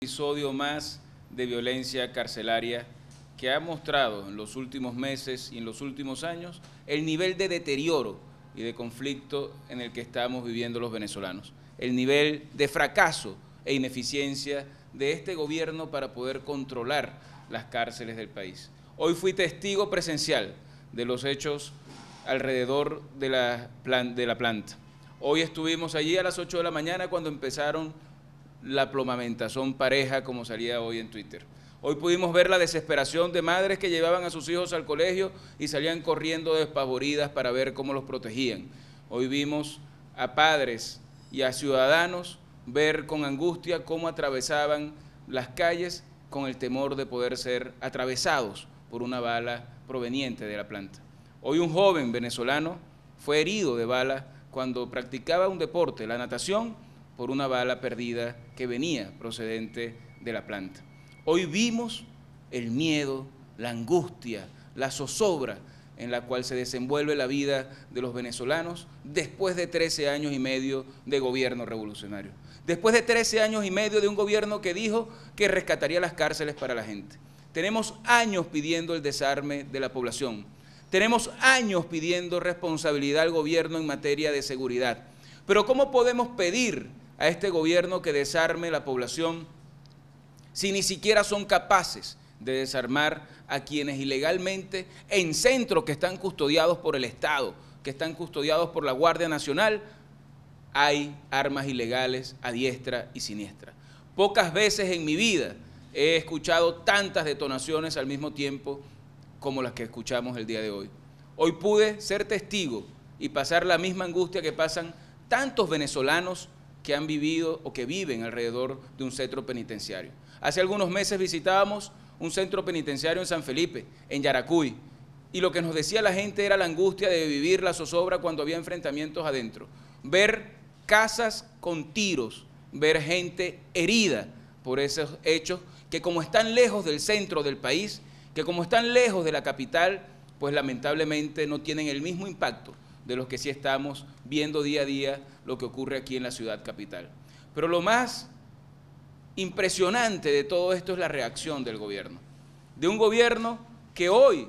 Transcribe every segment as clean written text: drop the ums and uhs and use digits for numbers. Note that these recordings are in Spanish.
Episodio más de violencia carcelaria que ha mostrado en los últimos meses y en los últimos años el nivel de deterioro y de conflicto en el que estamos viviendo los venezolanos, el nivel de fracaso e ineficiencia de este gobierno para poder controlar las cárceles del país. Hoy fui testigo presencial de los hechos alrededor de la planta. Hoy estuvimos allí a las 8 de la mañana cuando empezaron la plomamentación pareja, como salía hoy en Twitter. Hoy pudimos ver la desesperación de madres que llevaban a sus hijos al colegio y salían corriendo despavoridas para ver cómo los protegían. Hoy vimos a padres y a ciudadanos ver con angustia cómo atravesaban las calles con el temor de poder ser atravesados por una bala proveniente de la planta. Hoy un joven venezolano fue herido de bala cuando practicaba un deporte, la natación, por una bala perdida que venía procedente de la planta. Hoy vimos el miedo, la angustia, la zozobra en la cual se desenvuelve la vida de los venezolanos después de 13 años y medio de gobierno revolucionario. Después de 13 años y medio de un gobierno que dijo que rescataría las cárceles para la gente. Tenemos años pidiendo el desarme de la población. Tenemos años pidiendo responsabilidad al gobierno en materia de seguridad. Pero ¿cómo podemos pedir a este gobierno que desarme la población si ni siquiera son capaces de desarmar a quienes ilegalmente en centros que están custodiados por el Estado, que están custodiados por la Guardia Nacional, hay armas ilegales a diestra y siniestra? Pocas veces en mi vida he escuchado tantas detonaciones al mismo tiempo como las que escuchamos el día de hoy. Hoy pude ser testigo y pasar la misma angustia que pasan tantos venezolanos que han vivido o que viven alrededor de un centro penitenciario. Hace algunos meses visitábamos un centro penitenciario en San Felipe, en Yaracuy, y lo que nos decía la gente era la angustia de vivir la zozobra cuando había enfrentamientos adentro. Ver casas con tiros, ver gente herida por esos hechos que como están lejos del centro del país, que como están lejos de la capital, pues lamentablemente no tienen el mismo impacto de los que sí estamos viendo día a día lo que ocurre aquí en la ciudad capital. Pero lo más impresionante de todo esto es la reacción del gobierno. De un gobierno que hoy,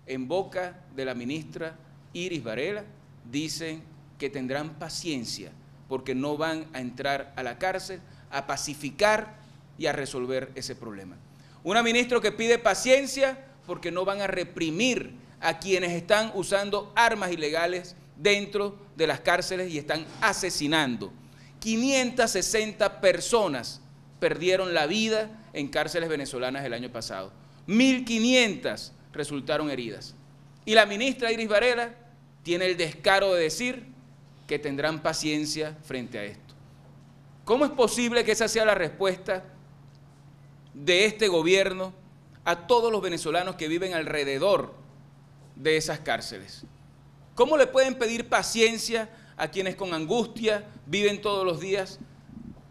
en boca de la ministra Iris Varela, dicen que tendrán paciencia porque no van a entrar a la cárcel a pacificar y a resolver ese problema. Una ministra que pide paciencia porque no van a reprimir a quienes están usando armas ilegales dentro de las cárceles y están asesinando. 560 personas perdieron la vida en cárceles venezolanas el año pasado. 1.500 resultaron heridas. Y la ministra Iris Varela tiene el descaro de decir que tendrán paciencia frente a esto. ¿Cómo es posible que esa sea la respuesta de este gobierno a todos los venezolanos que viven alrededor de esas cárceles? ¿Cómo le pueden pedir paciencia a quienes con angustia viven todos los días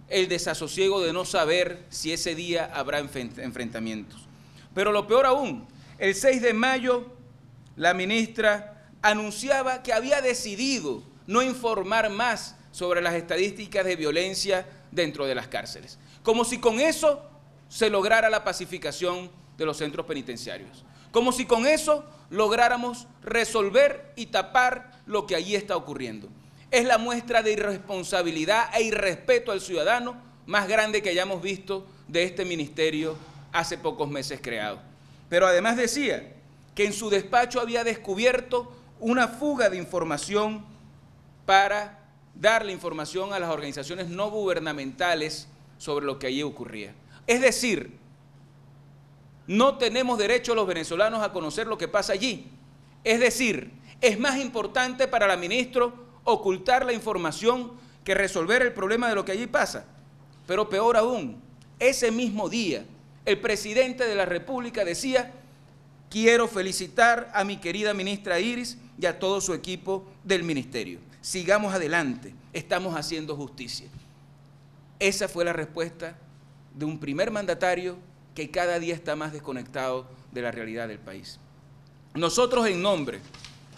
el desasosiego de no saber si ese día habrá enfrentamientos? Pero lo peor aún, el 6 de mayo la ministra anunciaba que había decidido no informar más sobre las estadísticas de violencia dentro de las cárceles, como si con eso se lograra la pacificación de los centros penitenciarios, como si con eso lográramos resolver y tapar lo que allí está ocurriendo. Es la muestra de irresponsabilidad e irrespeto al ciudadano más grande que hayamos visto de este ministerio hace pocos meses creado. Pero además decía que en su despacho había descubierto una fuga de información para darle información a las organizaciones no gubernamentales sobre lo que allí ocurría. Es decir, no tenemos derecho los venezolanos a conocer lo que pasa allí. Es decir, es más importante para la ministra ocultar la información que resolver el problema de lo que allí pasa. Pero peor aún, ese mismo día, el presidente de la República decía: quiero felicitar a mi querida ministra Iris y a todo su equipo del ministerio. Sigamos adelante, estamos haciendo justicia. Esa fue la respuesta de un primer mandatario que cada día está más desconectado de la realidad del país. Nosotros, en nombre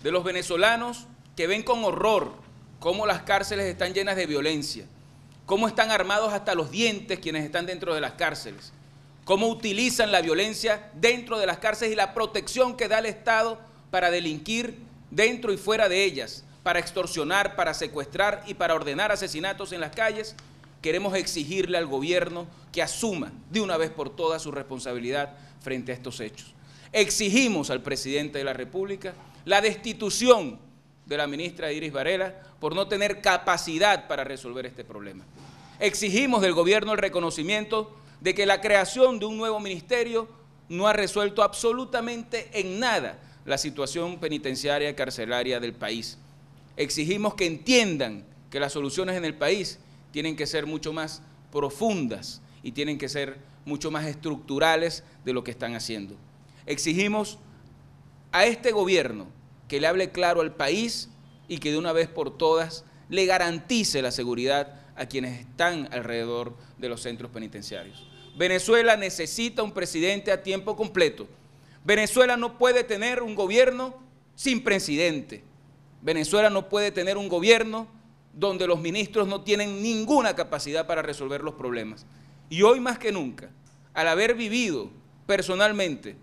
de los venezolanos que ven con horror cómo las cárceles están llenas de violencia, cómo están armados hasta los dientes quienes están dentro de las cárceles, cómo utilizan la violencia dentro de las cárceles y la protección que da el Estado para delinquir dentro y fuera de ellas, para extorsionar, para secuestrar y para ordenar asesinatos en las calles. Queremos exigirle al gobierno que asuma de una vez por todas su responsabilidad frente a estos hechos. Exigimos al presidente de la República la destitución de la ministra Iris Varela por no tener capacidad para resolver este problema. Exigimos del gobierno el reconocimiento de que la creación de un nuevo ministerio no ha resuelto absolutamente en nada la situación penitenciaria y carcelaria del país. Exigimos que entiendan que las soluciones en el país tienen que ser mucho más profundas y tienen que ser mucho más estructurales de lo que están haciendo. Exigimos a este gobierno que le hable claro al país y que de una vez por todas le garantice la seguridad a quienes están alrededor de los centros penitenciarios. Venezuela necesita un presidente a tiempo completo. Venezuela no puede tener un gobierno sin presidente. Venezuela no puede tener un gobierno donde los ministros no tienen ninguna capacidad para resolver los problemas. Y hoy más que nunca, al haber vivido personalmente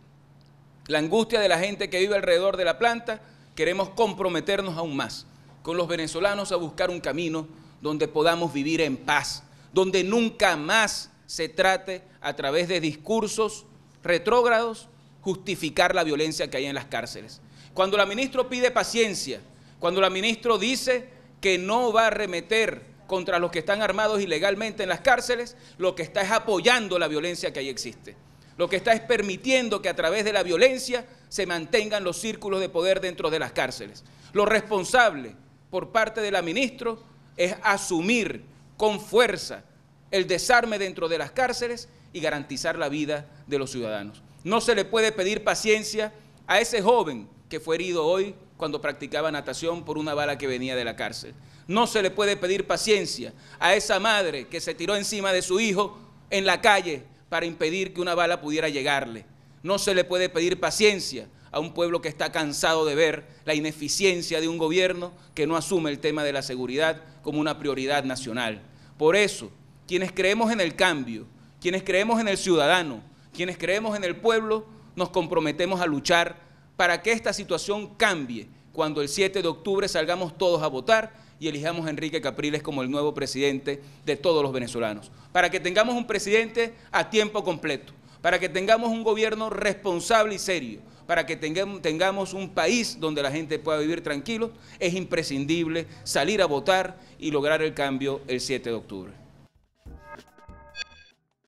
la angustia de la gente que vive alrededor de la planta, queremos comprometernos aún más con los venezolanos a buscar un camino donde podamos vivir en paz, donde nunca más se trate a través de discursos retrógrados justificar la violencia que hay en las cárceles. Cuando la ministra pide paciencia, cuando la ministra dice que no va a arremeter contra los que están armados ilegalmente en las cárceles, lo que está es apoyando la violencia que ahí existe. Lo que está es permitiendo que a través de la violencia se mantengan los círculos de poder dentro de las cárceles. Lo responsable por parte de la ministra es asumir con fuerza el desarme dentro de las cárceles y garantizar la vida de los ciudadanos. No se le puede pedir paciencia a ese joven que fue herido hoy cuando practicaba natación por una bala que venía de la cárcel. No se le puede pedir paciencia a esa madre que se tiró encima de su hijo en la calle para impedir que una bala pudiera llegarle. No se le puede pedir paciencia a un pueblo que está cansado de ver la ineficiencia de un gobierno que no asume el tema de la seguridad como una prioridad nacional. Por eso, quienes creemos en el cambio, quienes creemos en el ciudadano, quienes creemos en el pueblo, nos comprometemos a luchar para que esta situación cambie cuando el 7 de octubre salgamos todos a votar y elijamos a Enrique Capriles como el nuevo presidente de todos los venezolanos, para que tengamos un presidente a tiempo completo, para que tengamos un gobierno responsable y serio, para que tengamos un país donde la gente pueda vivir tranquilo. Es imprescindible salir a votar y lograr el cambio el 7 de octubre.